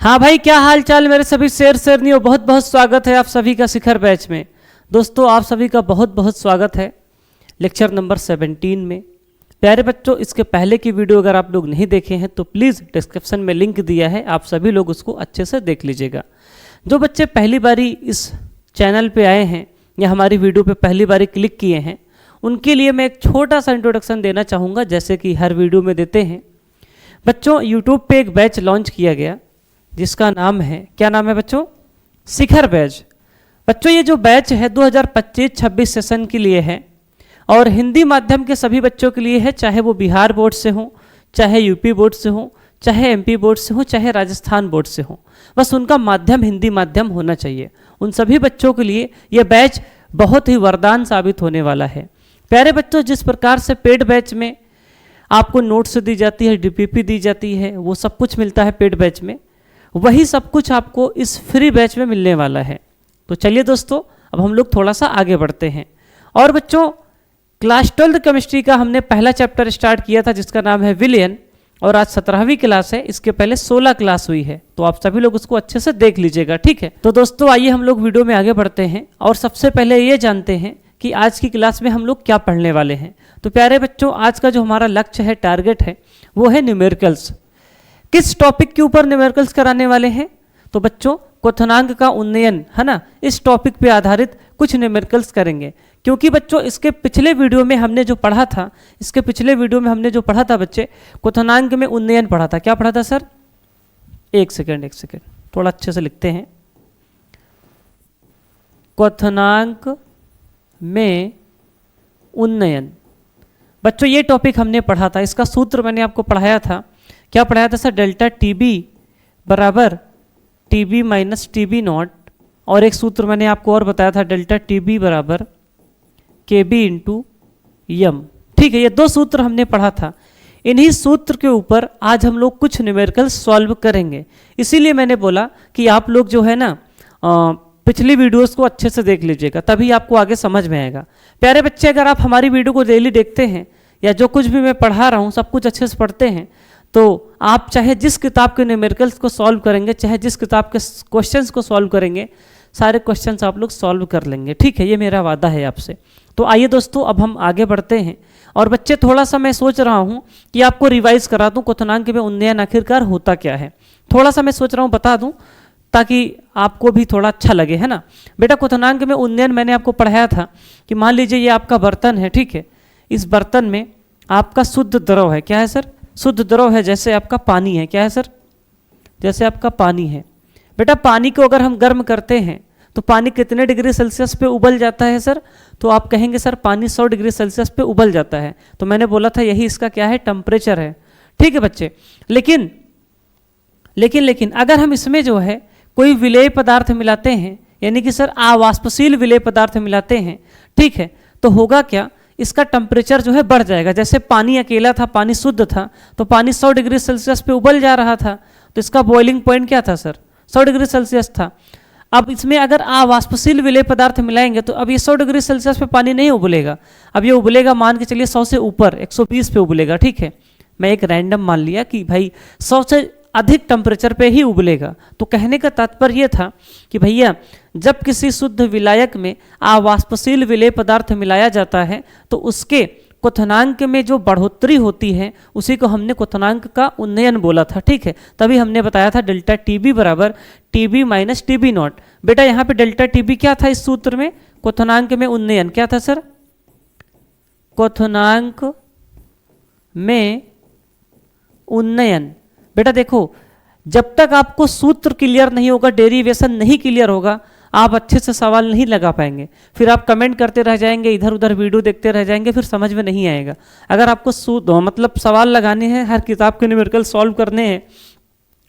हाँ भाई, क्या हाल चाल मेरे सभी शेरनियों। बहुत बहुत स्वागत है आप सभी का शिखर बैच में। दोस्तों आप सभी का बहुत बहुत स्वागत है लेक्चर नंबर 17 में। प्यारे बच्चों, इसके पहले की वीडियो अगर आप लोग नहीं देखे हैं तो प्लीज़ डिस्क्रिप्शन में लिंक दिया है, आप सभी लोग उसको अच्छे से देख लीजिएगा। जो बच्चे पहली बारी इस चैनल पे आए हैं या हमारी वीडियो पे पहली बारी क्लिक किए हैं, उनके लिए मैं एक छोटा सा इंट्रोडक्शन देना चाहूँगा, जैसे कि हर वीडियो में देते हैं। बच्चों, यूट्यूब पे एक बैच लॉन्च किया गया जिसका नाम है, क्या नाम है बच्चों? शिखर बैच। बच्चों ये जो बैच है 2025-26 सेशन के लिए है और हिंदी माध्यम के सभी बच्चों के लिए है, चाहे वो बिहार बोर्ड से हो, चाहे यूपी बोर्ड से हो, चाहे एमपी बोर्ड से हो, चाहे राजस्थान बोर्ड से हो। बस उनका माध्यम हिंदी माध्यम होना चाहिए। उन सभी बच्चों के लिए यह बैच बहुत ही वरदान साबित होने वाला है। प्यारे बच्चों, जिस प्रकार से पेड बैच में आपको नोट्स दी जाती है, डीपीपी दी जाती है, वो सब कुछ मिलता है पेड बैच में, वही सब कुछ आपको इस फ्री बैच में मिलने वाला है। तो चलिए दोस्तों, अब हम लोग थोड़ा सा आगे बढ़ते हैं। और बच्चों, क्लास 12 केमिस्ट्री का हमने पहला चैप्टर स्टार्ट किया था जिसका नाम है विलियन, और आज 17वीं क्लास है। इसके पहले 16 क्लास हुई है, तो आप सभी लोग उसको अच्छे से देख लीजिएगा, ठीक है। तो दोस्तों आइए हम लोग वीडियो में आगे बढ़ते हैं और सबसे पहले ये जानते हैं कि आज की क्लास में हम लोग क्या पढ़ने वाले हैं। तो प्यारे बच्चों, आज का जो हमारा लक्ष्य है, टारगेट है, वो है न्यूमेरिकल्स। किस टॉपिक के ऊपर न्यूमेरिकल्स कराने वाले हैं? तो बच्चों क्वथनांक का उन्नयन, है ना, इस टॉपिक पे आधारित कुछ न्यूमेरिकल्स करेंगे। क्योंकि बच्चों इसके पिछले वीडियो में हमने जो पढ़ा था, बच्चे, क्वथनांक में उन्नयन पढ़ा था। क्या पढ़ा था सर? एक सेकेंड थोड़ा अच्छे से लिखते हैं। क्वथनांक में उन्नयन, बच्चों ये टॉपिक हमने पढ़ा था। इसका सूत्र मैंने आपको पढ़ाया था। क्या पढ़ाया था सर? डेल्टा टीबी बराबर टीबी माइनस टीबी नॉट, और एक सूत्र मैंने आपको और बताया था, डेल्टा टीबी बराबर केबी इंटू यम। ठीक है, ये दो सूत्र हमने पढ़ा था। इन्हीं सूत्र के ऊपर आज हम लोग कुछ न्यूमेरिकल सॉल्व करेंगे। इसीलिए मैंने बोला कि आप लोग जो है ना पिछली वीडियोस को अच्छे से देख लीजिएगा, तभी आपको आगे समझ में आएगा। प्यारे बच्चे, अगर आप हमारी वीडियो को डेली देखते हैं या जो कुछ भी मैं पढ़ा रहा हूँ सब कुछ अच्छे से पढ़ते हैं, तो आप चाहे जिस किताब के न्यूमेरिकल्स को सॉल्व करेंगे, चाहे जिस किताब के क्वेश्चंस को सॉल्व करेंगे, सारे क्वेश्चंस आप लोग सॉल्व कर लेंगे। ठीक है, ये मेरा वादा है आपसे। तो आइए दोस्तों, अब हम आगे बढ़ते हैं। और बच्चे, थोड़ा सा मैं सोच रहा हूँ कि आपको रिवाइज करा दूँ क्वथनांक में उन्नयन आखिरकार होता क्या है। थोड़ा सा मैं सोच रहा हूँ बता दूँ ताकि आपको भी थोड़ा अच्छा लगे, है ना। बेटा, क्वथनांक में उन्नयन मैंने आपको पढ़ाया था कि मान लीजिए ये आपका बर्तन है, ठीक है। इस बर्तन में आपका शुद्ध द्रव है। क्या है सर? शुद्ध द्रव है। जैसे आपका पानी है। क्या है सर? जैसे आपका पानी है। बेटा, पानी को अगर हम गर्म करते हैं तो पानी कितने डिग्री सेल्सियस पे उबल जाता है सर? तो आप कहेंगे सर पानी 100 डिग्री सेल्सियस पे उबल जाता है। तो मैंने बोला था यही इसका क्या है? टेम्परेचर है। ठीक है बच्चे, लेकिन अगर हम इसमें जो है कोई विलेय पदार्थ मिलाते हैं, यानी कि सर अवाष्पशील विलेय पदार्थ मिलाते हैं, ठीक है, तो होगा क्या? इसका टेम्परेचर जो है बढ़ जाएगा। जैसे पानी अकेला था, पानी शुद्ध था, तो पानी 100 डिग्री सेल्सियस पे उबल जा रहा था, तो इसका बॉइलिंग पॉइंट क्या था सर? 100 डिग्री सेल्सियस था। अब इसमें अगर अवाष्पशील विलेय पदार्थ मिलाएंगे तो अब ये 100 डिग्री सेल्सियस पे पानी नहीं उबलेगा। अब ये उबलेगा, मान के चलिए 100 से ऊपर 120 पे उबलेगा। ठीक है, मैं एक रैंडम मान लिया कि भाई 100 से अधिक टेम्परेचर पे ही उबलेगा। तो कहने का तात्पर्य यह था कि भैया जब किसी शुद्ध विलायक में अवाष्पशील विलेय पदार्थ मिलाया जाता है तो उसके क्वथनांक में जो बढ़ोतरी होती है उसी को हमने क्वथनांक का उन्नयन बोला था। ठीक है, तभी हमने बताया था डेल्टा टीबी बराबर टीबी माइनस टीबी नॉट। बेटा, यहाँ पे डेल्टा टीबी क्या था इस सूत्र में? क्वथनांक में उन्नयन। क्या था सर? क्वथनांक में उन्नयन। बेटा देखो, जब तक आपको सूत्र क्लियर नहीं होगा, डेरिवेशन नहीं क्लियर होगा, आप अच्छे से सवाल नहीं लगा पाएंगे। फिर आप कमेंट करते रह जाएंगे, इधर उधर वीडियो देखते रह जाएंगे, फिर समझ में नहीं आएगा। अगर आपको मतलब सवाल लगाने हैं, हर किताब के न्यूमेरिकल सॉल्व करने हैं,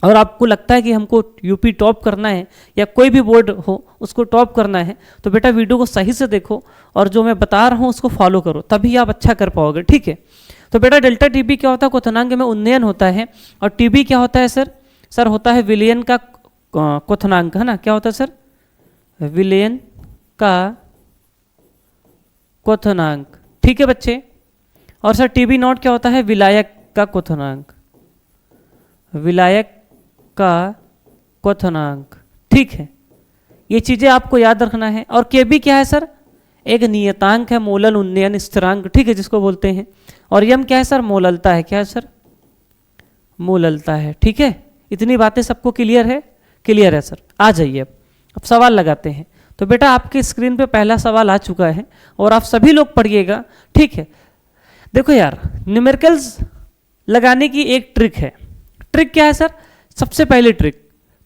और आपको लगता है कि हमको यूपी टॉप करना है या कोई भी बोर्ड हो उसको टॉप करना है, तो बेटा वीडियो को सही से देखो और जो मैं बता रहा हूँ उसको फॉलो करो, तभी आप अच्छा कर पाओगे। ठीक है, तो बेटा डेल्टा टीबी क्या होता है? क्वथनांक में उन्नयन होता है। और टीबी क्या होता है सर? सर होता है विलयन का क्वथनांक, है ना। क्या होता है सर? विलयन का क्वथनांक। ठीक है बच्चे, और सर टीबी नॉट क्या होता है? विलायक का क्वथनांक। विलायक का क्वथनांक। ठीक है, ये चीजें आपको याद रखना है। और केबी क्या है सर? एक नियतांक है, मोलल उन्नयन स्थिरांक, ठीक है, जिसको बोलते हैं। और यम क्या है सर? मोललता है। क्या है सर? मोललता है। ठीक है, इतनी बातें सबको क्लियर है? क्लियर है सर। आ जाइए अब सवाल लगाते हैं। तो बेटा आपके स्क्रीन पे पहला सवाल आ चुका है और आप सभी लोग पढ़िएगा। ठीक है, देखो यार, न्यूमेरिकल्स लगाने की एक ट्रिक है। ट्रिक क्या है सर? सबसे पहली ट्रिक,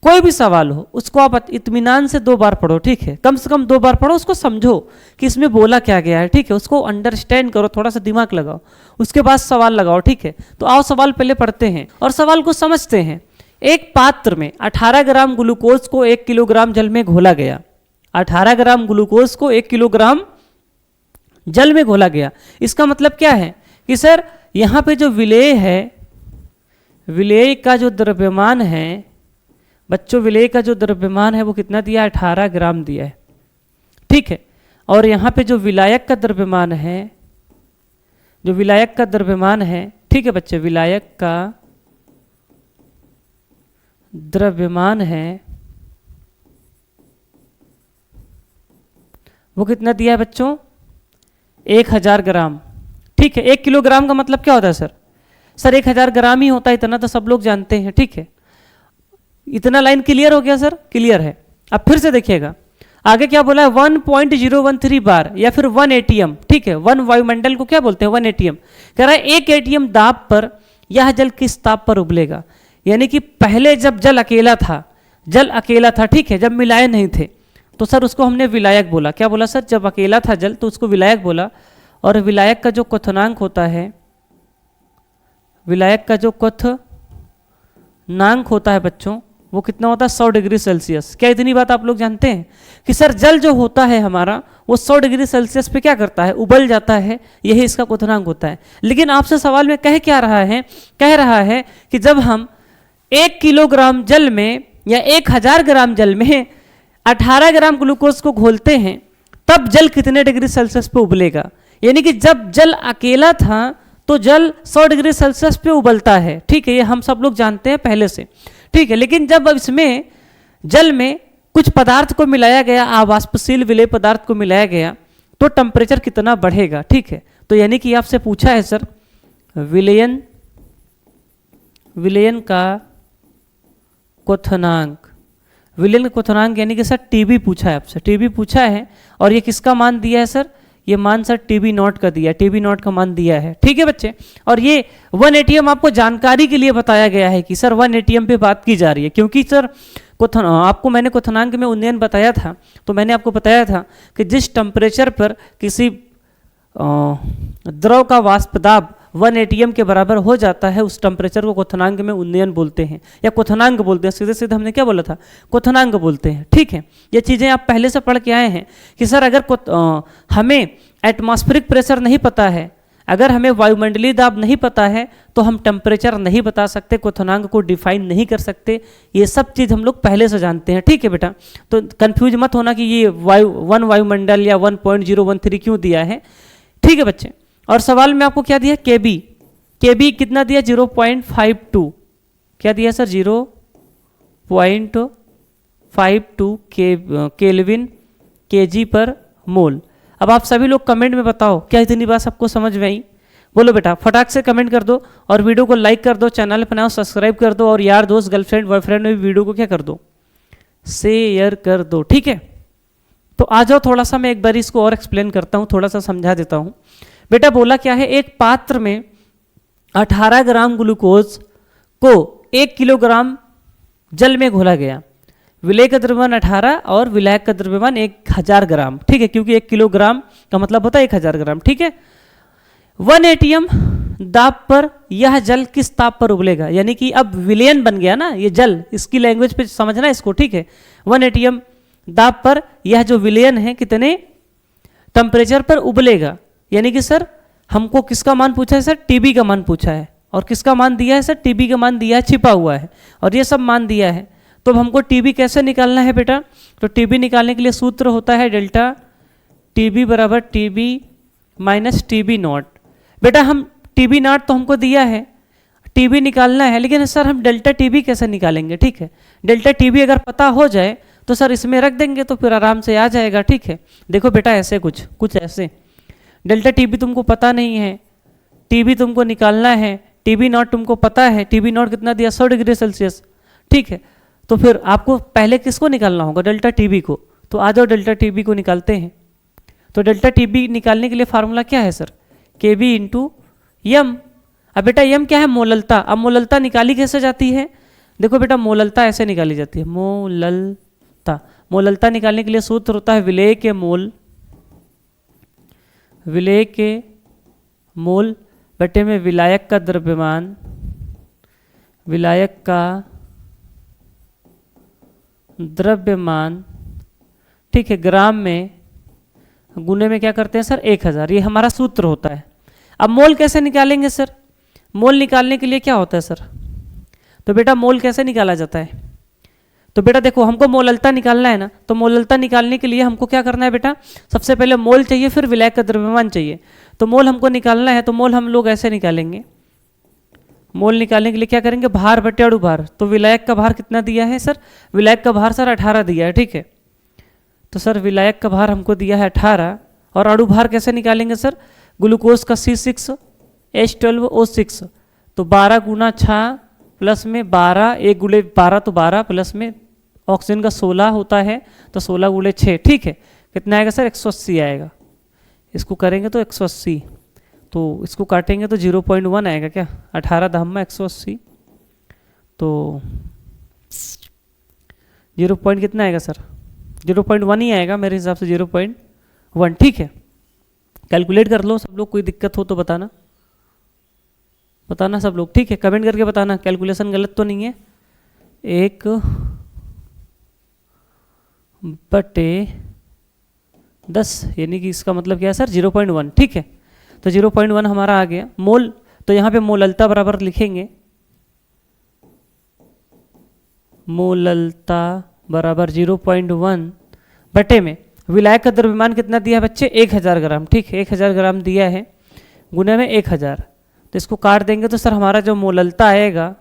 कोई भी सवाल हो उसको आप इत्मीनान से 2 बार पढ़ो। ठीक है, कम से कम 2 बार पढ़ो, उसको समझो कि इसमें बोला क्या गया है। ठीक है, उसको अंडरस्टैंड करो, थोड़ा सा दिमाग लगाओ, उसके बाद सवाल लगाओ। ठीक है, तो आओ सवाल पहले पढ़ते हैं और सवाल को समझते हैं। एक पात्र में 18 ग्राम ग्लूकोज को 1 किलोग्राम जल में घोला गया। 18 ग्राम ग्लूकोज को 1 किलोग्राम जल में घोला गया। इसका मतलब क्या है कि सर यहाँ पे जो विलेय है, विलेय का जो द्रव्यमान है बच्चों, विलेय का जो द्रव्यमान है वो कितना दिया है? 18 ग्राम दिया है। ठीक है, और यहाँ पे जो विलायक का द्रव्यमान है, जो विलायक का द्रव्यमान है, ठीक है बच्चे, विलायक का द्रव्यमान है वो कितना दिया है बच्चों? 1000 ग्राम। ठीक है, 1 किलोग्राम का मतलब क्या होता है सर? सर 1000 ग्राम ही होता है, इतना तो सब लोग जानते हैं। ठीक है, इतना लाइन क्लियर हो गया सर? क्लियर है। अब फिर से देखिएगा आगे क्या बोला है? 1.013 बार या फिर 1 एटीएम। ठीक है, 1 वायुमंडल को क्या बोलते हैं? 1 एटीएम। कह रहा है 1 एटीएम दाब पर यह जल किस ताप पर उबलेगा? यानी कि पहले जब जल अकेला था, जल अकेला था, ठीक है, जब मिलाए नहीं थे, तो सर उसको हमने विलायक बोला। क्या बोला सर? जब अकेला था जल तो उसको विलायक बोला। और विलायक का जो क्वथनांक होता है, विलायक का जो क्वथनांक होता है बच्चों, वो कितना होता है? 100 डिग्री सेल्सियस। क्या इतनी बात आप लोग जानते हैं कि सर जल जो होता है हमारा वो 100 डिग्री सेल्सियस पे क्या करता है? उबल जाता है। यही इसका क्वथनांक होता है। लेकिन आपसे सवाल में कह क्या रहा है? कह रहा है कि जब हम 1 किलोग्राम जल में या 1000 ग्राम जल में 18 ग्राम ग्लूकोज को घोलते हैं तब जल कितने डिग्री सेल्सियस पे उबलेगा? यानी कि जब जल अकेला था तो जल 100 डिग्री सेल्सियस पे उबलता है। ठीक है, ये हम सब लोग जानते हैं पहले से। ठीक है, लेकिन जब अब इसमें जल में कुछ पदार्थ को मिलाया गया, आवाष्पशील विलेय पदार्थ को मिलाया गया, तो टेम्परेचर कितना बढ़ेगा? ठीक है, तो यानी कि आपसे पूछा है सर विलयन, विलयन का क्वथनांक, विलयन क्वथनांक यानी कि सर टीबी पूछा है आपसे, टीबी पूछा है। और ये किसका मान दिया है सर? ये मान सर टीबी नॉट का दिया है, टीबी नॉट का मान दिया है। ठीक है बच्चे, और ये 1 एटीएम आपको जानकारी के लिए बताया गया है कि सर 1 एटीएम पे बात की जा रही है, क्योंकि सर आपको मैंने क्वथनांक में उन्नयन बताया था, तो मैंने आपको बताया था कि जिस टेम्परेचर पर किसी द्रव का वाष्प दाब 1 एटीएम के बराबर हो जाता है, उस टेम्परेचर को क्वथनांक में उन्नयन बोलते हैं या क्वथनांक बोलते हैं। सीधे सीधे हमने क्या बोला था? क्वथनांक बोलते हैं। ठीक है, ये चीज़ें आप पहले से पढ़ के आए हैं कि सर अगर हमें एटमॉस्फेरिक प्रेशर नहीं पता है, अगर हमें वायुमंडलीय दाब नहीं पता है, तो हम टेम्परेचर नहीं बता सकते, क्वथनांक को डिफाइन नहीं कर सकते। ये सब चीज़ हम लोग पहले से जानते हैं। ठीक है बेटा, तो कंफ्यूज मत होना कि ये 1 वायुमंडल या 1.013 क्यों दिया है। ठीक है बच्चे, और सवाल में आपको क्या दिया? केबी, केबी कितना दिया? 0.52। क्या दिया सर? 0.52 केल्विन केजी पर मोल। अब आप सभी लोग कमेंट में बताओ, क्या इतनी बात सबको समझ में आई? बोलो बेटा, फटाक से कमेंट कर दो और वीडियो को लाइक कर दो, चैनल पर नया सब्सक्राइब कर दो, और यार दोस्त गर्लफ्रेंड बॉयफ्रेंड में भी वीडियो को क्या कर दो? शेयर कर दो। ठीक है, तो आ जाओ, थोड़ा सा मैं एक बार इसको और एक्सप्लेन करता हूँ, थोड़ा सा समझा देता हूँ। बेटा बोला क्या है? एक पात्र में 18 ग्राम ग्लूकोज को 1 किलोग्राम जल में घोला गया। विलेय का द्रव्यमान 18 और विलायक का द्रव्यमान 1000 ग्राम। ठीक है, क्योंकि 1 किलोग्राम का मतलब होता है 1000 ग्राम। ठीक है, 1 एटीएम दाब पर यह जल किस ताप पर उबलेगा? यानी कि अब विलयन बन गया ना ये जल, इसकी लैंग्वेज पे समझना इसको। ठीक है, 1 एटीएम दाब पर यह जो विलयन है कितने टेम्परेचर पर उबलेगा? यानी कि सर हमको किसका मान पूछा है? सर टीबी का मान पूछा है। और किसका मान दिया है? सर टीबी का मान दिया है, छिपा हुआ है, और ये सब मान दिया है। तो हमको टीबी कैसे निकालना है बेटा? तो टीबी निकालने के लिए सूत्र होता है डेल्टा टीबी बराबर टीबी माइनस टीबी नॉट। बेटा हम टीबी नॉट तो हमको दिया है, टीबी निकालना है, लेकिन सर हम डेल्टा टीबी कैसे निकालेंगे? ठीक है, डेल्टा टीबी अगर पता हो जाए तो सर इसमें रख देंगे तो फिर आराम से आ जाएगा। ठीक है, देखो बेटा ऐसे कुछ ऐसे डेल्टा टीबी तुमको पता नहीं है, टीबी तुमको निकालना है, टीबी नॉट तुमको पता है, टीबी नॉट कितना दिया 100 डिग्री सेल्सियस। ठीक है, तो फिर आपको पहले किसको निकालना होगा? डेल्टा टीबी को। तो आ जाओ डेल्टा टीबी को निकालते हैं। तो डेल्टा टीबी निकालने के लिए फार्मूला क्या है सर? के बी इंटू यम। अब बेटा यम क्या है? मोललता। अब मोललता निकाली कैसे जाती है? देखो बेटा मोललता ऐसे निकाली जाती है, मोललता। मोललता निकालने के लिए सूत्र होता है विलेय के मोल, विलेय के मोल बटे में विलायक का द्रव्यमान, विलायक का द्रव्यमान, ठीक है, ग्राम में गुने में क्या करते हैं सर? 1000। ये हमारा सूत्र होता है। अब मोल कैसे निकालेंगे सर? मोल निकालने के लिए क्या होता है सर? तो बेटा मोल कैसे निकाला जाता है? तो बेटा देखो हमको मोललता निकालना है ना, तो मोललता निकालने के लिए हमको क्या करना है बेटा? सबसे पहले मोल चाहिए, फिर विलायक का द्रव्यमान चाहिए। तो मोल हमको निकालना है, तो मोल हम लोग ऐसे निकालेंगे। मोल निकालने के लिए क्या करेंगे? भार बटे अणु भार। तो विलायक का भार कितना दिया है सर? विलायक का भार सर 18 दिया है। ठीक है, तो सर विलायक का भार हमको दिया है 18। और अणु भार कैसे निकालेंगे सर? ग्लूकोज का C6 H12O6, तो 12 गुना 6 प्लस में 12, 1 गुणे 12 तो 12 प्लस में ऑक्सीजन का 16 होता है, तो 16 गुणे 6। ठीक है, कितना आएगा सर? 180 आएगा। इसको करेंगे तो 180, तो इसको काटेंगे तो 0.1 आएगा क्या? 18 दहम्मा 180, तो 0 पॉइंट कितना आएगा सर? 0.1 ही आएगा मेरे हिसाब से, 0.1। ठीक है, कैलकुलेट कर लो सब लोग, कोई दिक्कत हो तो बताना सब लोग। ठीक है, कमेंट करके बताना कैलकुलेशन गलत तो नहीं है। 1/10 यानी कि इसका मतलब क्या है सर? 0.1। ठीक है, तो 0.1 हमारा आ गया। मोल, तो यहाँ पे मोललता बराबर लिखेंगे, मोललता बराबर 0.1 बटे में विलायक का द्रव्यमान कितना दिया है बच्चे? 1000 ग्राम। ठीक है, 1000 ग्राम दिया है, गुने में 1000। तो इसको काट देंगे तो सर हमारा जो मोललता आएगा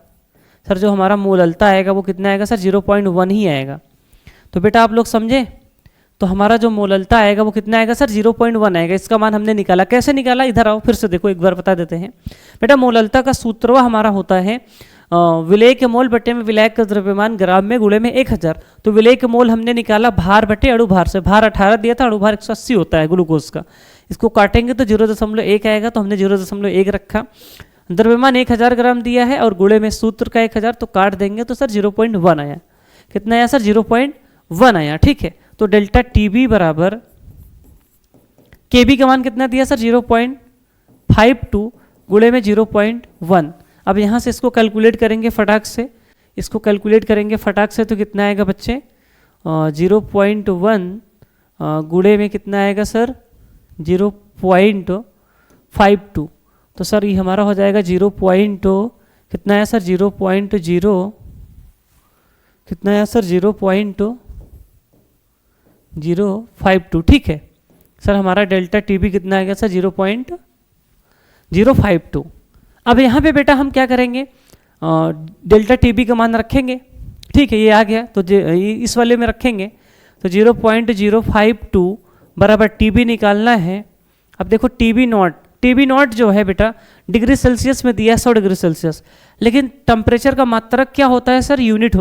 सर, जो हमारा मोललता आएगा वो कितना आएगा सर? 0.1 ही आएगा। तो बेटा आप लोग समझे? तो हमारा जो मोललता आएगा वो कितना आएगा सर? 0.1 आएगा। इसका मान हमने निकाला। कैसे निकाला? इधर आओ फिर से देखो, एक बार बता देते हैं। बेटा मोललता का सूत्र हमारा होता है विलेय के मोल बटे में विलायक का द्रव्यमान ग्राम में गुणे में 1000। तो विलेय के मोल हमने निकाला भार बटे अणु भार से। भार 18 दिया था, अणु भार 180 होता है ग्लूकोज का। इसको काटेंगे तो 0.1 आएगा, तो हमने 0.1 रखा। द्रव्यमान 1000 ग्राम दिया है और गुणे में सूत्र का 1000, तो काट देंगे तो सर 0.1 आया। कितना आया सर? 0.1 आया। ठीक है, तो डेल्टा टीबी बराबर केबी का मान कितना दिया सर? 0.52 गुणे में 0.1। अब यहाँ से इसको कैलकुलेट करेंगे फटाक से, इसको कैलकुलेट करेंगे फटाक से, तो कितना आएगा बच्चे? 0.1 गुणे में कितना आएगा सर? 0.52। तो सर ये हमारा हो जाएगा 0. कितना है सर? 0.0 कितना है सर? 0.052। ठीक है सर, हमारा डेल्टा टीबी कितना आएगा सर? 0.052। अब यहाँ पे बेटा हम क्या करेंगे? डेल्टा टीबी का मान रखेंगे। ठीक है, ये आ गया, तो इस वाले में रखेंगे। तो 0.052 बराबर टीबी निकालना है। अब देखो टीबी नॉट जो है बेटा डिग्री सेल्सियस में दिया है 100 डिग्री सेल्सियस, लेकिन टेम्परेचर का मात्रक क्या होता है सर? यूनिट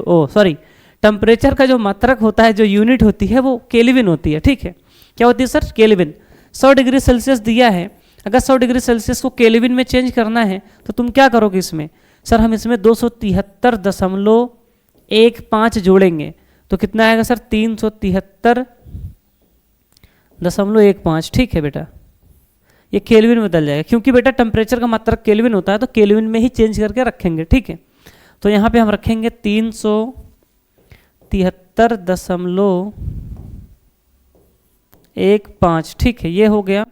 टेम्परेचर का जो मात्रक होता है, जो यूनिट होती है वो केल्विन होती है। ठीक है, क्या होती है सर? केल्विन। 100 डिग्री सेल्सियस दिया है, अगर 100 डिग्री सेल्सियस को केल्विन में चेंज करना है तो तुम क्या करोगे इसमें? सर हम इसमें 273.15 जोड़ेंगे, तो कितना आएगा सर? 373.15। ठीक है बेटा, ये केल्विन में बदल जाएगा, क्योंकि बेटा टेम्परेचर का मात्रक केल्विन होता है, तो केल्विन में ही चेंज करके रखेंगे। ठीक है, तो यहाँ पे हम रखेंगे 373.15। ठीक है, ये हो गया।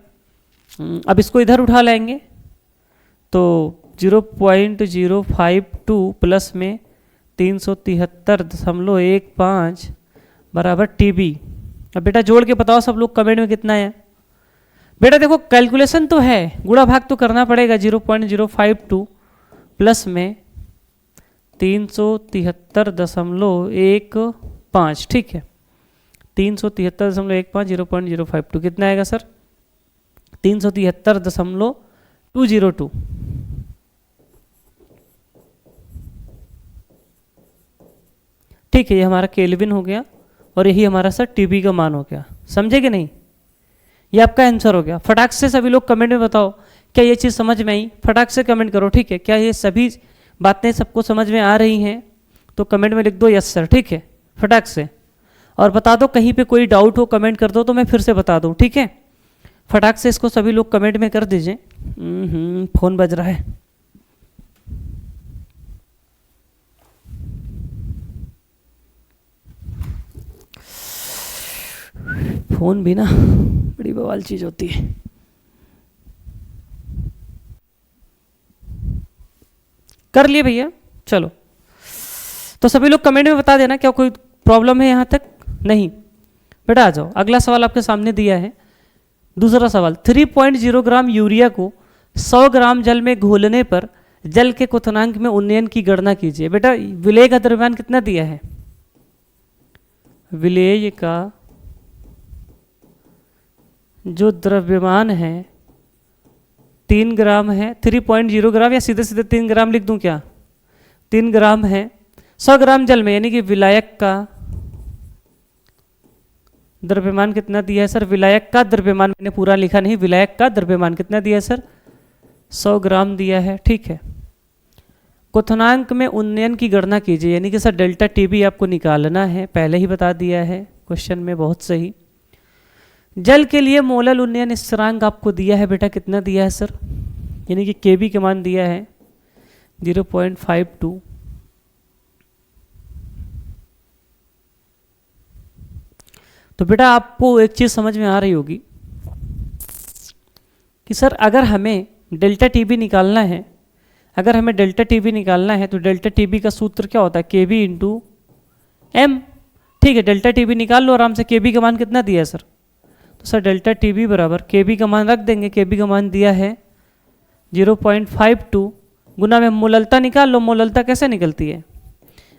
अब इसको इधर उठा लाएंगे तो 0.052 प्लस में 373.15 बराबर टीबी। अब बेटा जोड़ के बताओ सब लोग कमेंट में कितना है। बेटा देखो कैलकुलेशन तो है, गुणा भाग तो करना पड़ेगा। 0.052 प्लस में 373.15, ठीक है, 373.15 0.052 कितना आएगा सर? 373.202। ठीक है, ये हमारा केल्विन हो गया और यही हमारा सर टीबी का मान हो गया। समझे कि नहीं? ये आपका आंसर हो गया। फटाक से सभी लोग कमेंट में बताओ क्या ये चीज़ समझ में आई? फटाक से कमेंट करो, ठीक है। क्या ये सभी बातें सबको समझ में आ रही हैं? तो कमेंट में लिख दो यस सर, ठीक है, फटाक से। और बता दो कहीं पे कोई डाउट हो कमेंट कर दो तो मैं फिर से बता दूं, ठीक है। फटाक से इसको सभी लोग कमेंट में कर दीजिए। फोन बज रहा है। फोन भी ना बड़ी बवाल चीज होती है। कर लिए भैया? चलो, तो सभी लोग कमेंट में बता देना क्या कोई प्रॉब्लम है यहाँ तक? नहीं बेटा आ जाओ। अगला सवाल आपके सामने दिया है, दूसरा सवाल। 3.0 ग्राम यूरिया को 100 ग्राम जल में घोलने पर जल के क्वथनांक में उन्नयन की गणना कीजिए। बेटा विलेय का द्रव्यमान कितना दिया है? विलेय का जो द्रव्यमान है 3 ग्राम है। 3.0 ग्राम या सीधे सीधे 3 ग्राम लिख दूं क्या? 3 ग्राम है 100 ग्राम जल में, यानी कि विलायक का द्रव्यमान कितना दिया है सर? विलायक का द्रव्यमान मैंने पूरा लिखा नहीं, विलायक का द्रव्यमान कितना दिया है सर? 100 ग्राम दिया है, ठीक है। क्वथनांक में उन्नयन की गणना कीजिए, यानी कि सर डेल्टा टीबी आपको निकालना है, पहले ही बता दिया है क्वेश्चन में, बहुत सही। जल के लिए मोलल उन्नयन स्थिरांक आपको दिया है बेटा, कितना दिया है सर? यानी कि केबी का मान दिया है 0.52। तो बेटा आपको एक चीज समझ में आ रही होगी कि सर अगर हमें डेल्टा टीबी निकालना है, अगर हमें डेल्टा टीबी निकालना है तो डेल्टा टीबी का सूत्र क्या होता है? केबी इंटू एम, ठीक है। डेल्टा टीबी निकाल लो आराम से। केबी का मान कितना दिया है सर? तो सर डेल्टा टीबी बराबर केबी का मान रख देंगे, केबी का मान दिया है 0.52 गुना में मोललता निकाल लो। मोललता कैसे निकलती है?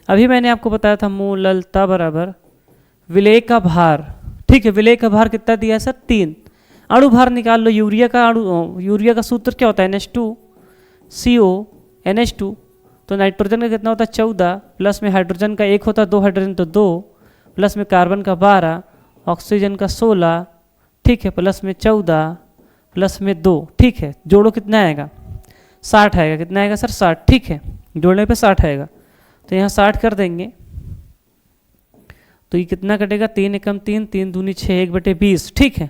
अभी मैंने आपको बताया था मोललता बराबर विलेय का भार, ठीक है। विलेय का भार कितना दिया है सर? 3। अणु भार निकाल लो। यूरिया का सूत्र क्या होता है? NH2CO NH2। तो नाइट्रोजन का कितना होता है? 14, प्लस में हाइड्रोजन का 1 होता है, 2 हाइड्रोजन तो 2, प्लस में कार्बन का 12, ऑक्सीजन का 16, ठीक है, प्लस में 14, प्लस में 2, ठीक है। जोड़ो कितना आएगा? 60 आएगा। कितना आएगा सर? 60, ठीक है। जोड़ने पे 60 आएगा, तो यहाँ 60 कर देंगे तो ये कितना कटेगा? 3 एकम 3, 3 दूनी 6, 1/20, ठीक है।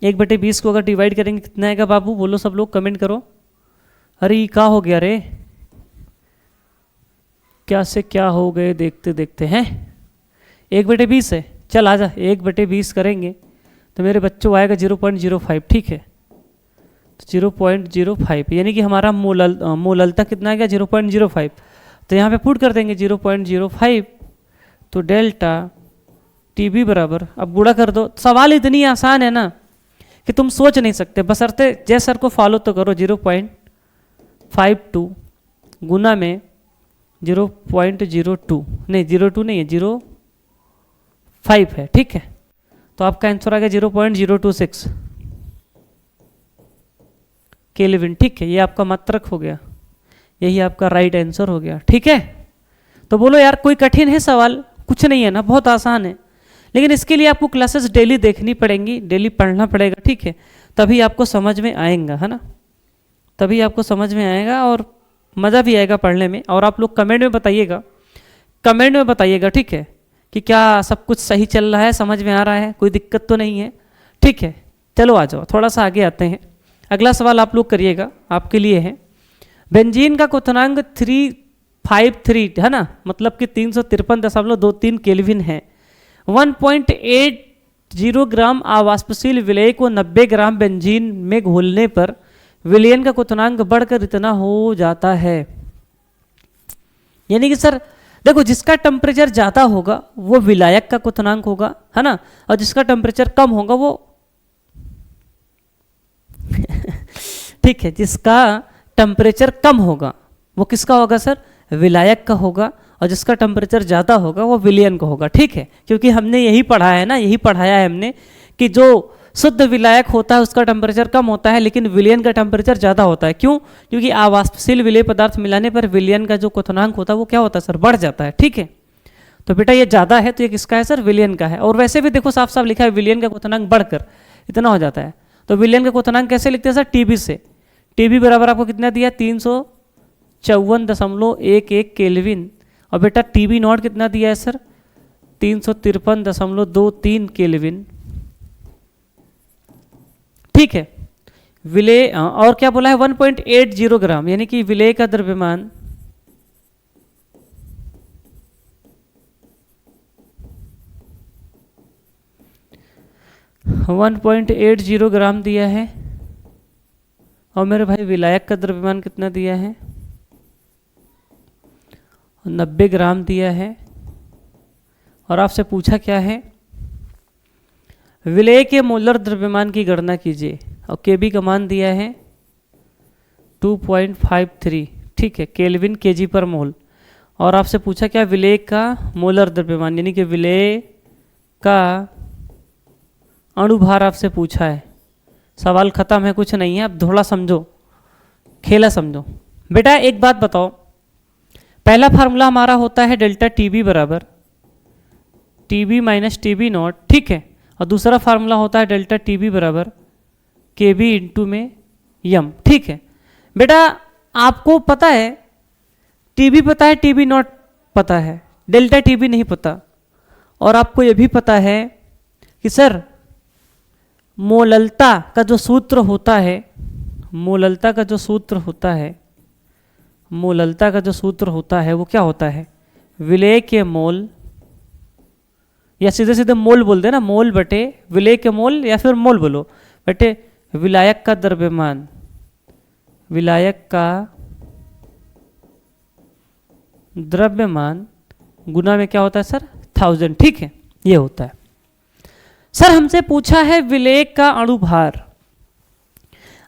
1/20 को अगर डिवाइड करेंगे कितना आएगा बाबू? बोलो सब लोग, कमेंट करो। अरे ये क्या हो गया रे? क्या से क्या हो गए देखते देखते हैं। 1/20 है, चल आजा 1/20 करेंगे तो मेरे बच्चों आएगा 0.05, ठीक है। तो 0.05 यानी कि हमारा मोललता कितना आ गया? 0.05। तो यहाँ पे पुट कर देंगे 0.05, तो डेल्टा टीबी बराबर, अब गुणा कर दो। सवाल इतनी आसान है ना कि तुम सोच नहीं सकते, बशर्ते जय सर को फॉलो तो करो। 0.52 गुना में 0.02, नहीं 02 नहीं है, 0.5 है, ठीक है। तो आपका आंसर आ गया 0.026 केल्विन, ठीक है। ये आपका मात्रक हो गया, यही आपका राइट आंसर हो गया, ठीक है। तो बोलो यार कोई कठिन है सवाल? कुछ नहीं है ना, बहुत आसान है। लेकिन इसके लिए आपको क्लासेस डेली देखनी पड़ेंगी, डेली पढ़ना पड़ेगा, ठीक है। तभी आपको समझ में आएगा, है ना, तभी आपको समझ में आएगा और मज़ा भी आएगा पढ़ने में। और आप लोग कमेंट में बताइएगा, कमेंट में बताइएगा, ठीक है, कि क्या सब कुछ सही चल रहा है, समझ में आ रहा है, कोई दिक्कत तो नहीं है, ठीक है। चलो आ जाओ, थोड़ा सा आगे आते हैं। अगला सवाल आप लोग करिएगा, आपके लिए है। बेंजीन का क्वथनांक 353 है ना, मतलब कि 353.23 केल्विन है। 1.80 ग्राम अवाष्पशील विलेय को 90 ग्राम बेंजीन में घोलने पर विलयन का क्वथनांक बढ़कर इतना हो जाता है। यानी कि सर देखो, जिसका टेम्परेचर ज़्यादा होगा वो विलायक का क्वथनांक होगा, है ना, और जिसका टेम्परेचर कम होगा वो ठीक है, जिसका टेम्परेचर कम होगा वो किसका होगा सर? विलायक का होगा, और जिसका टेम्परेचर ज़्यादा होगा वो विलयन का होगा। ठीक है, क्योंकि हमने यही पढ़ा है ना, यही पढ़ाया है हमने कि जो शुद्ध विलायक होता है उसका टेम्परेचर कम होता है, लेकिन विलयन का टेम्परेचर ज़्यादा होता है। क्यों? क्योंकि अवाष्पशील विलेय पदार्थ मिलाने पर विलयन का जो क्वथनांक होता है वो क्या होता है सर? बढ़ जाता है। ठीक है, तो बेटा ये ज़्यादा है तो ये किसका है सर? विलयन का है। और वैसे भी देखो साफ साफ लिखा है विलयन का क्वथनांक बढ़कर इतना हो जाता है। तो विलयन का क्वथनांक कैसे लिखते हैं सर? टीबी से। टीबी बराबर आपको कितना दिया? 354.11 केल्विन। और बेटा टीबी नॉट कितना दिया है सर? 353.23 केल्विन। ठीक है, विलेय और क्या बोला है? 1.80 ग्राम, यानी कि विलेय का द्रव्यमान 1.80 ग्राम दिया है। और मेरे भाई विलायक का द्रव्यमान कितना दिया है? 90 ग्राम दिया है। और आपसे पूछा क्या है? विलेय के मोलर द्रव्यमान की गणना कीजिए, और केबी का मान दिया है 2.53। ठीक है, केल्विन केजी पर मोल। और आपसे पूछा क्या? विलेय का मोलर द्रव्यमान, यानी कि विलेय का अणुभार आपसे पूछा है। सवाल खत्म है, कुछ नहीं है। अब थोड़ा समझो, खेला समझो। बेटा एक बात बताओ, पहला फार्मूला हमारा होता है डेल्टा टीबी बराबर टीबी माइनस टीबी नॉट। ठीक है, और दूसरा फार्मूला होता है डेल्टा टीबी बराबर केबी इंटू में यम। ठीक है बेटा, आपको पता है टीबी पता है, टीबी नॉट पता है, डेल्टा टीबी नहीं पता। और आपको यह भी पता है कि सर मोललता का जो सूत्र होता है, मोललता का जो सूत्र होता है, मोललता का जो सूत्र होता है वो क्या होता है? विलेय के मोल, या सीधे सीधे मोल बोल देना, मोल बटे विलेय के मोल, या फिर मोल बोलो बटे विलायक का द्रव्यमान, विलायक का द्रव्यमान गुना में क्या होता है सर? 1000। ठीक है, ये होता है। सर हमसे पूछा है विलेय का अणुभार।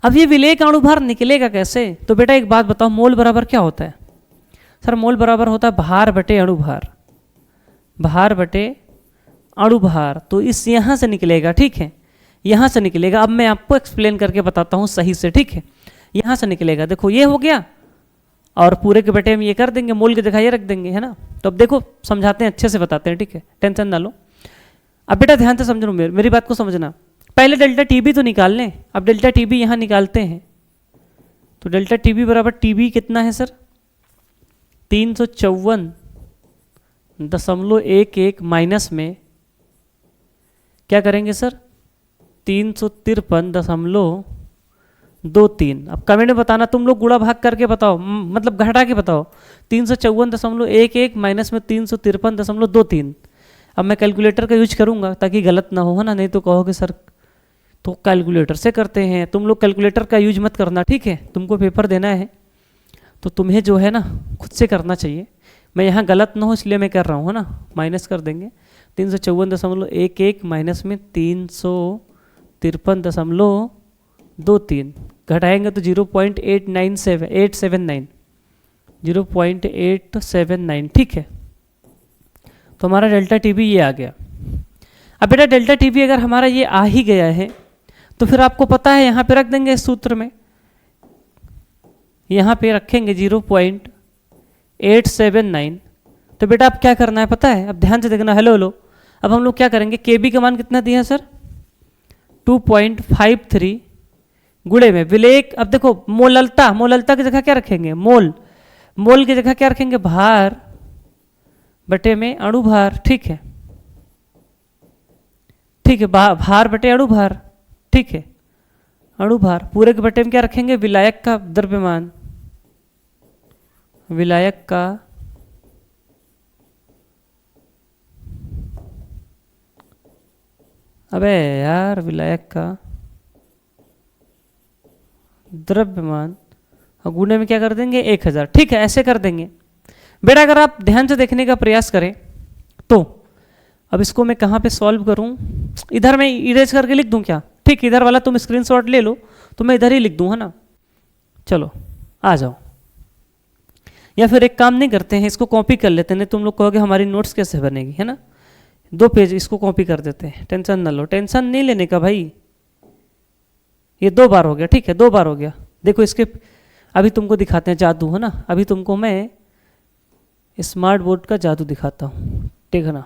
अब ये विलेय का अणुभार निकलेगा कैसे? तो बेटा एक बात बताओ, मोल बराबर क्या होता है सर? मोल बराबर होता है भार बटे अणुभार, भार बटे अणुभार। तो इस यहाँ से निकलेगा। ठीक है, यहाँ से निकलेगा। अब मैं आपको एक्सप्लेन करके बताता हूँ सही से। ठीक है, यहाँ से निकलेगा। देखो ये हो गया, और पूरे के बटे में ये कर देंगे, मोल की जगह ये रख देंगे, है ना। तो अब देखो समझाते हैं, अच्छे से बताते हैं। ठीक है, टेंशन ना लो। अब बेटा ध्यान से समझो, मेरी बात को समझना। पहले डेल्टा टीबी तो निकाल लें। अब डेल्टा टीबी यहाँ निकालते हैं, तो डेल्टा टीबी बराबर टीबी कितना है सर? 354.11 माइनस में क्या करेंगे सर? 353.23। अब कमेंट में बताना, तुम लोग गुणा भाग करके बताओ, मतलब घटा के बताओ। 354.11 माइनस में 353.23। अब मैं कैलकुलेटर का यूज करूंगा ताकि गलत ना हो, है ना। नहीं तो कहोगे सर तो कैलकुलेटर से करते हैं। तुम लोग कैलकुलेटर का यूज मत करना, ठीक है। तुमको पेपर देना है तो तुम्हें जो है ना खुद से करना चाहिए। मैं यहाँ गलत ना हो इसलिए मैं कर रहा हूँ, है ना। माइनस कर देंगे 354.11 माइनस में 353.23 घटाएंगे तो 0.879 0.879। ठीक है, तो हमारा डेल्टा टीबी ये आ गया। अब बेटा डेल्टा टीबी अगर हमारा ये आ ही गया है तो फिर आपको पता है यहाँ पे रख देंगे इस सूत्र में, यहाँ पे रखेंगे 0.879। तो बेटा अब क्या करना है पता है? अब ध्यान से देखना। हेलो हेलो, अब हम लोग क्या करेंगे? केबी का मान कितना दिया सर? 2.53 गुणे में विलेय। अब देखो मोललता, मोललता की जगह क्या रखेंगे? मोल। मोल की जगह क्या रखेंगे? भार बटे में अणुभार। ठीक है, ठीक है, भार बटे अणुभार। ठीक है, अणुभार पूरे के बटे में क्या रखेंगे? विलायक का द्रव्यमान, विलायक का अबे यार विलायक का द्रव्यमान, और गुणे में क्या कर देंगे? 1000। ठीक है, ऐसे कर देंगे। बेटा अगर आप ध्यान से देखने का प्रयास करें तो अब इसको मैं कहाँ पे सॉल्व करूँ? इधर मैं इरेज करके लिख दूँ क्या? ठीक, इधर वाला तुम स्क्रीनशॉट ले लो तो मैं इधर ही लिख दूँ, है ना। चलो आ जाओ। या फिर एक काम नहीं करते हैं, इसको कॉपी कर लेते हैं, नहीं तुम लोग कहोगे हमारी नोट्स कैसे बनेगी, है ना। 2 पेज इसको कॉपी कर देते हैं, टेंशन ना लो, टेंशन नहीं लेने का भाई। ये 2 बार हो गया, ठीक है, 2 बार हो गया। देखो इसके अभी तुमको दिखाते हैं जादू, है ना। अभी तुमको मैं स्मार्ट बोर्ड का जादू दिखाता हूँ, देखना।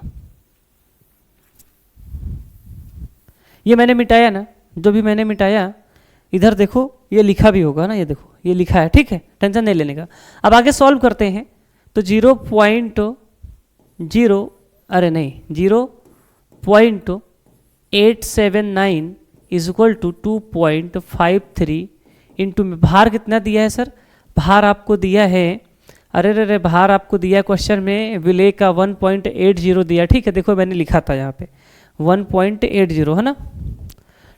ये मैंने मिटाया ना, जो भी मैंने मिटाया इधर देखो, ये लिखा भी होगा ना, ये देखो ये लिखा है, ठीक है, टेंशन नहीं लेने का। अब आगे सॉल्व करते हैं। तो 0.0 अरे नहीं 0.879 इज इक्वल टू 2.53 इंटू में भार कितना दिया है सर, भार आपको दिया है, अरे भार आपको दिया क्वेश्चन में विलेय का 1.80 दिया, ठीक है। देखो मैंने लिखा था यहाँ पे 1.80, है ना,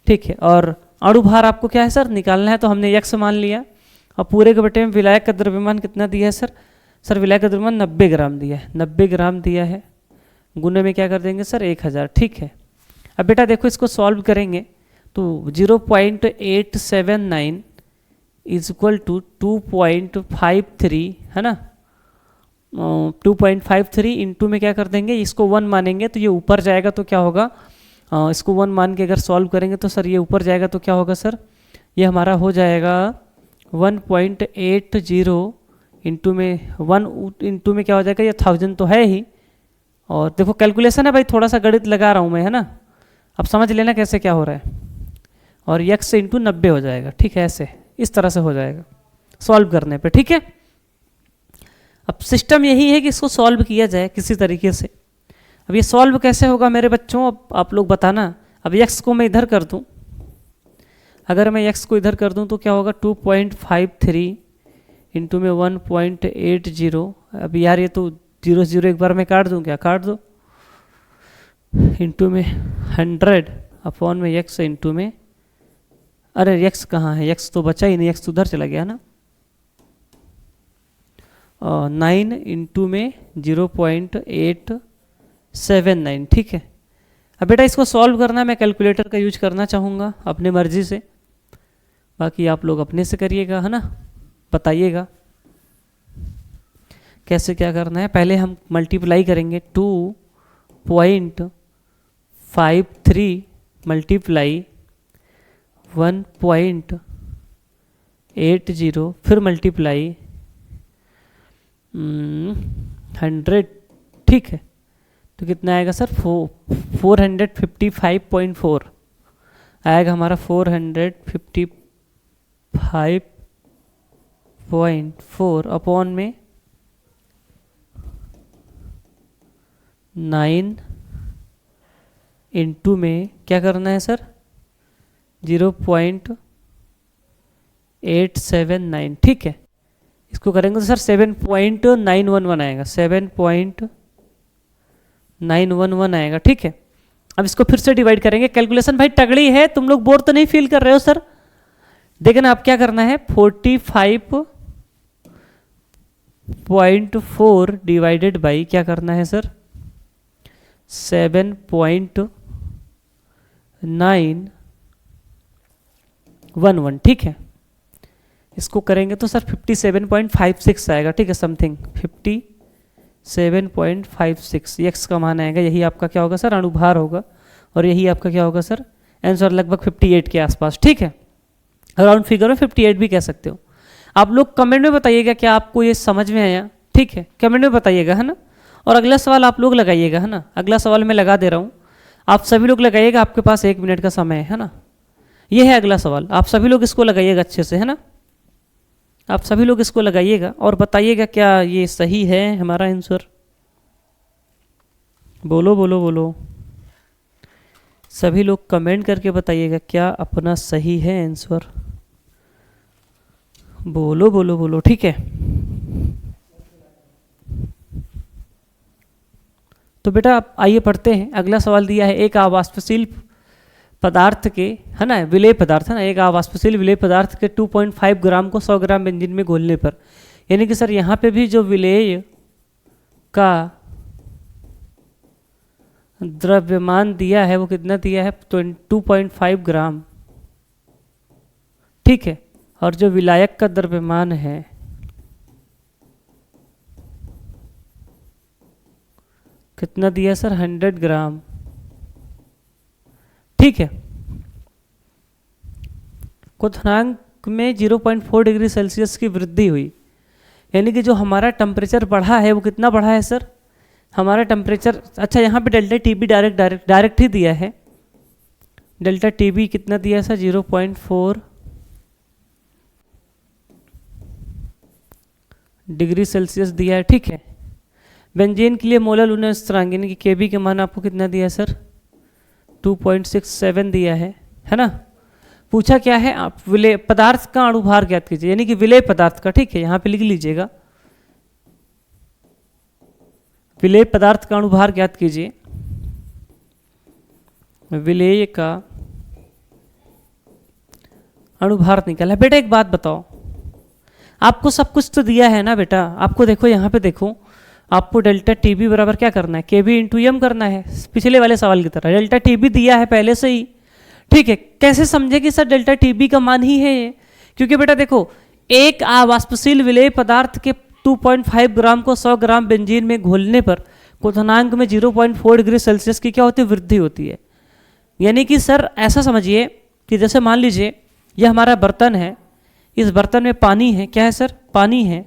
ठीक है। और अणु भार आपको क्या है सर निकालना है, तो हमने x मान लिया। और पूरे के बटे में विलायक का द्रव्यमान कितना दिया है सर, विलायक का द्रव्यमान 90 ग्राम दिया है, 90 ग्राम दिया है। गुने में क्या कर देंगे सर 1000, ठीक है। अब बेटा देखो इसको सॉल्व करेंगे तो 0.879 इज इक्वल टू 2.53, है ना। 2.53 इंटू में क्या कर देंगे, इसको 1 मानेंगे तो ये ऊपर जाएगा, तो क्या होगा, इसको 1 मान के अगर सॉल्व करेंगे तो सर ये ऊपर जाएगा, तो क्या होगा सर, ये हमारा हो जाएगा 1.80 इंटू में 1 इंटू में क्या हो जाएगा, ये 1000 तो है ही। और देखो कैलकुलेशन है भाई, थोड़ा सा गणित लगा रहा हूँ मैं, है ना। अब समझ लेना कैसे क्या हो रहा है। और x से इंटू 90 हो जाएगा, ठीक है, ऐसे इस तरह से हो जाएगा सॉल्व करने पे, ठीक है। अब सिस्टम यही है कि इसको सॉल्व किया जाए किसी तरीके से। अब ये सॉल्व कैसे होगा मेरे बच्चों, अब आप लोग बताना। अब x को मैं इधर कर दूं, अगर मैं x को इधर कर दूं तो क्या होगा 2.53 इंटू में 1.80। अब यार ये तो 0 एक बार मैं काट दूं, क्या काट दो, इंटू में 100 अपॉन में x इंटू में, अरे x कहाँ है, x तो बचा ही नहीं, x तो उधर चला गया ना। 9 इंटू में 0.879, ठीक है। अब बेटा इसको सॉल्व करना मैं कैलकुलेटर का यूज करना चाहूँगा अपनी मर्जी से, बाकी आप लोग अपने से करिएगा, है ना, बताइएगा कैसे क्या करना है। पहले हम मल्टीप्लाई करेंगे 2.53 मल्टीप्लाई 1.80 फिर मल्टीप्लाई 100, ठीक है। तो कितना आएगा सर 455.4 आएगा हमारा, 455.4 अपॉन में 9 इंटू में क्या करना है सर 0.879, ठीक है। इसको करेंगे तो सर 7.911 आएगा, 7.911 आएगा, ठीक है। अब इसको फिर से डिवाइड करेंगे। कैलकुलेशन भाई तगड़ी है, तुम लोग बोर तो नहीं फील कर रहे हो सर। देखना आप क्या करना है, 45.4 डिवाइडेड बाई क्या करना है सर 7.911, ठीक है। इसको करेंगे तो सर 57.56 आएगा, ठीक है, समथिंग 57.56 x का मान आएगा। यही आपका क्या होगा सर अणुभार होगा, और यही आपका क्या होगा सर आंसर, लगभग 58 के आसपास, ठीक है। राउंड फिगर में 58 भी कह सकते हो। आप लोग कमेंट में बताइएगा क्या आपको ये समझ में आया, ठीक है, कमेंट में बताइएगा, है ना। और अगला सवाल आप लोग लगाइएगा, है ना। अगला सवाल मैं लगा दे रहा हूँ, आप सभी लोग लगाइएगा, आपके पास 1 मिनट का समय है ना। ये है अगला सवाल, आप सभी लोग इसको लगाइएगा अच्छे से, है ना। आप सभी लोग इसको लगाइएगा और बताइएगा क्या ये सही है हमारा आंसर। बोलो बोलो बोलो, सभी लोग कमेंट करके बताइएगा क्या अपना सही है आंसर। बोलो बोलो बोलो, ठीक है। तो बेटा आप आइए पढ़ते हैं। अगला सवाल दिया है, एक आवाष्पशील पदार्थ के, है ना, विलेय पदार्थ है ना, एक आवाष्पशील विलेय पदार्थ के 2.5 ग्राम को 100 ग्राम बेंजीन में घोलने पर, यानी कि सर यहाँ पे भी जो विलेय का द्रव्यमान दिया है वो कितना दिया है 2.5 ग्राम, ठीक है। और जो विलायक का द्रव्यमान है कितना दिया सर, 100 ग्राम। ठीक है, क्वथनांक में 0.4 डिग्री सेल्सियस की वृद्धि हुई, यानी कि जो हमारा टेम्परेचर बढ़ा है वो कितना बढ़ा है सर, हमारा टेम्परेचर, अच्छा यहाँ पे डेल्टा टी बी डायरेक्ट ही दिया है, डेल्टा टी बी कितना दिया है सर, 0.4 डिग्री सेल्सियस दिया है। ठीक है, बेंजीन के लिए मोलर लूनर स्थिरांक यानी कि केबी के मान आपको कितना दिया है सर, 2.67 दिया है ना। पूछा क्या है, आप विलेय पदार्थ का अणुभार ज्ञात कीजिए, यानी कि विलेय पदार्थ का। ठीक है, यहाँ पे लिख लीजिएगा, विलेय पदार्थ का अणुभार ज्ञात कीजिए, विलेय का अणुभार निकाला। बेटा एक बात बताओ, आपको सब कुछ तो दिया है ना बेटा, आपको देखो यहाँ पे देखो, आपको डेल्टा टी बी बराबर क्या करना है, के बी इंटू एम करना है, पिछले वाले सवाल की तरह। डेल्टा टी बी दिया है पहले से ही। ठीक है, कैसे समझे कि सर डेल्टा टी बी का मान ही है ये, क्योंकि बेटा देखो एक अवाष्पशील विलेय पदार्थ के 2.5 ग्राम को 100 ग्राम बेंजीन में घोलने पर क्वथनांक में 0.4 डिग्री सेल्सियस की क्या होती है, वृद्धि होती है। यानी कि सर ऐसा समझिए कि जैसे मान लीजिए ये हमारा बर्तन है, इस बर्तन में पानी है, क्या है सर, पानी है।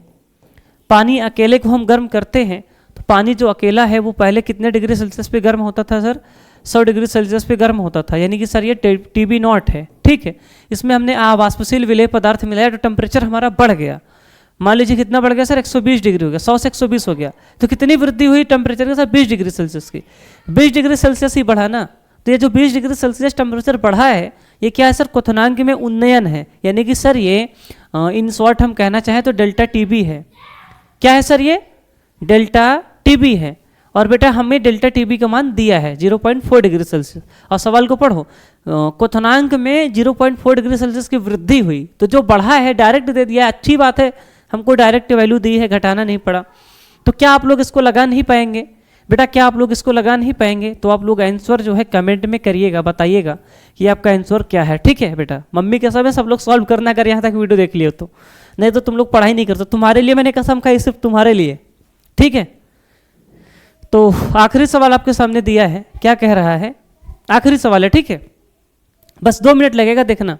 पानी अकेले को हम गर्म करते हैं तो पानी जो अकेला है वो पहले कितने डिग्री सेल्सियस पे गर्म होता था सर, 100 डिग्री सेल्सियस पे गर्म होता था, यानी कि सर ये टी बी नॉट है। ठीक है, इसमें हमने अवाष्पशील विलेय पदार्थ मिलाया तो टेम्परेचर हमारा बढ़ गया, मान लीजिए कितना बढ़ गया सर, 120 डिग्री हो गया, 100 से 120 हो गया, तो कितनी वृद्धि हुई टेम्परेचर के सर, 20 डिग्री सेल्सियस की। 20 डिग्री सेल्सियस ही बढ़ा ना, तो ये जो 20 डिग्री सेल्सियस टेम्परेचर बढ़ा है ये क्या है सर, क्वथनांक में उन्नयन है, यानी कि सर ये इन शॉर्ट हम कहना चाहें तो डेल्टा टी बी है। क्या है सर, ये डेल्टा टी बी है। और बेटा हमें डेल्टा टी बी का मान दिया है 0.4 डिग्री सेल्सियस, और सवाल को पढ़ो, क्वथनांक में 0.4 डिग्री सेल्सियस की वृद्धि हुई, तो जो बढ़ा है डायरेक्ट दे दिया, अच्छी बात है, हमको डायरेक्ट वैल्यू दी है, घटाना नहीं पड़ा। तो क्या आप लोग इसको लगा नहीं पाएंगे बेटा, क्या आप लोग इसको लगा नहीं पाएंगे, तो आप लोग आंसर जो है कमेंट में करिएगा, बताइएगा कि आपका आंसर क्या है। ठीक है बेटा, मम्मी के सब है, सब लोग सॉल्व करना, अगर यहाँ तक वीडियो देख लियो तो, नहीं तो तुम लोग पढ़ाई नहीं करते, तुम्हारे लिए मैंने कसम खाई, सिर्फ तुम्हारे लिए। ठीक है, तो आखिरी सवाल आपके सामने दिया है, क्या कह रहा है, आखिरी सवाल है। ठीक है, बस 2 मिनट लगेगा देखना।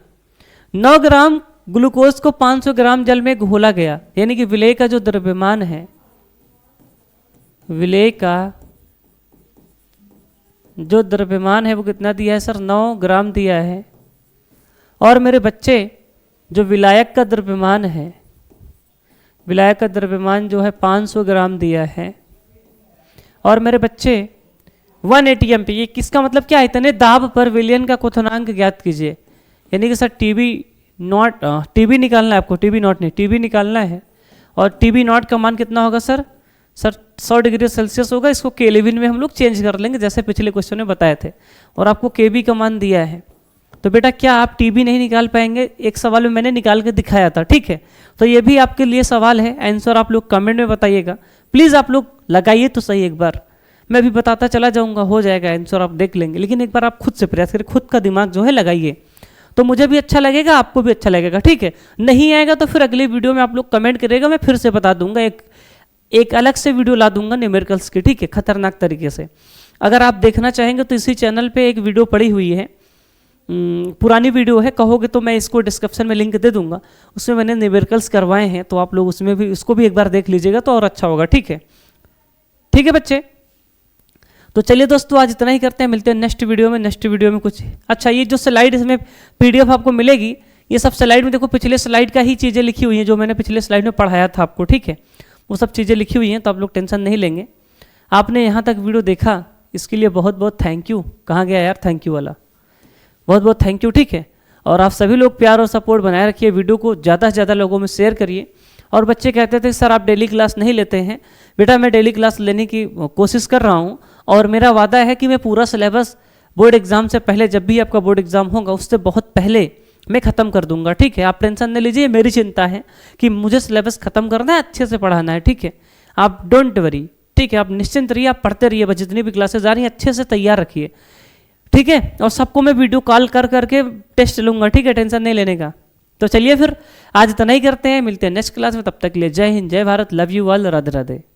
9 ग्राम ग्लूकोज को 500 ग्राम जल में घोला गया, यानी कि विलेय का जो द्रव्यमान है, विलेय का जो द्रव्यमान है वो कितना दिया है सर, 9 ग्राम दिया है। और मेरे बच्चे जो विलायक का द्रव्यमान है, विलायक का द्रव्यमान जो है 500 ग्राम दिया है। और मेरे बच्चे 180 एमपी, ये किसका मतलब क्या है, इतने दाब पर विलयन का क्वथनांक ज्ञात कीजिए, यानी कि सर टीबी नॉट, टीबी निकालना है आपको, टीबी नॉट नहीं, टीबी निकालना है। और टीबी नॉट का मान कितना होगा सर, 100 डिग्री सेल्सियस होगा, इसको केल्विन में हम लोग चेंज कर लेंगे जैसे पिछले क्वेश्चन में बताए थे। और आपको केबी का मान दिया है, तो बेटा क्या आप टीबी नहीं निकाल पाएंगे, एक सवाल में मैंने निकाल के दिखाया था। ठीक है, तो ये भी आपके लिए सवाल है, आंसर आप लोग कमेंट में बताइएगा, प्लीज़ आप लोग लगाइए तो सही एक बार, मैं भी बताता चला जाऊंगा, हो जाएगा आंसर, आप देख लेंगे, लेकिन एक बार आप खुद से प्रयास करिए, खुद का दिमाग जो है लगाइए, तो मुझे भी अच्छा लगेगा, आपको भी अच्छा लगेगा। ठीक है, नहीं आएगा तो फिर अगली वीडियो में आप लोग कमेंट करिएगा, मैं फिर से बता दूंगा, एक अलग से वीडियो ला दूंगा न्यूमेरिकल्स की। ठीक है, खतरनाक तरीके से। अगर आप देखना चाहेंगे तो इसी चैनल पे एक वीडियो पड़ी हुई है, पुरानी वीडियो है, कहोगे तो मैं इसको डिस्क्रिप्शन में लिंक दे दूंगा, उसमें मैंने न्यूमेरिकल्स करवाए हैं, तो आप लोग उसमें भी, उसको भी एक बार देख लीजिएगा तो और अच्छा होगा। ठीक है, ठीक है बच्चे, तो चलिए दोस्तों आज इतना ही करते हैं, मिलते हैं नेक्स्ट वीडियो में। नेक्स्ट वीडियो में कुछ अच्छा, ये जो स्लाइड इसमें पीडीएफ आपको मिलेगी, ये सब स्लाइड में देखो पिछले स्लाइड का ही चीज़ें लिखी हुई हैं जो मैंने पिछले स्लाइड में पढ़ाया था आपको। ठीक है, वो सब चीज़ें लिखी हुई हैं, तो आप लोग टेंशन नहीं लेंगे। आपने यहाँ तक वीडियो देखा इसके लिए बहुत बहुत थैंक यू। कहाँ गया यार थैंक यू वाला, बहुत बहुत थैंक यू। ठीक है, और आप सभी लोग प्यार और सपोर्ट बनाए रखिए, वीडियो को ज़्यादा से ज़्यादा लोगों में शेयर करिए। और बच्चे कहते थे सर आप डेली क्लास नहीं लेते हैं, बेटा मैं डेली क्लास लेने की कोशिश कर रहा हूँ, और मेरा वादा है कि मैं पूरा सिलेबस बोर्ड एग्जाम से पहले, जब भी आपका बोर्ड एग्जाम होगा उससे बहुत पहले मैं ख़त्म कर दूंगा। ठीक है, आप टेंशन नहीं लीजिए, मेरी चिंता है कि मुझे सिलेबस ख़त्म करना है, अच्छे से पढ़ाना है। ठीक है, आप डोंट वरी, ठीक है, आप निश्चिंत रहिए, आप पढ़ते रहिए, बस जितनी भी क्लासेज आ रही हैं अच्छे से तैयार रखिए। ठीक है, और सबको मैं वीडियो कॉल कर करके टेस्ट लूँगा। ठीक है, टेंशन नहीं लेने का। तो चलिए फिर आज इतना ही करते हैं, मिलते हैं नेक्स्ट क्लास में। तब तक के लिए जय हिंद, जय Bharat, love you all, Radhe Radhe.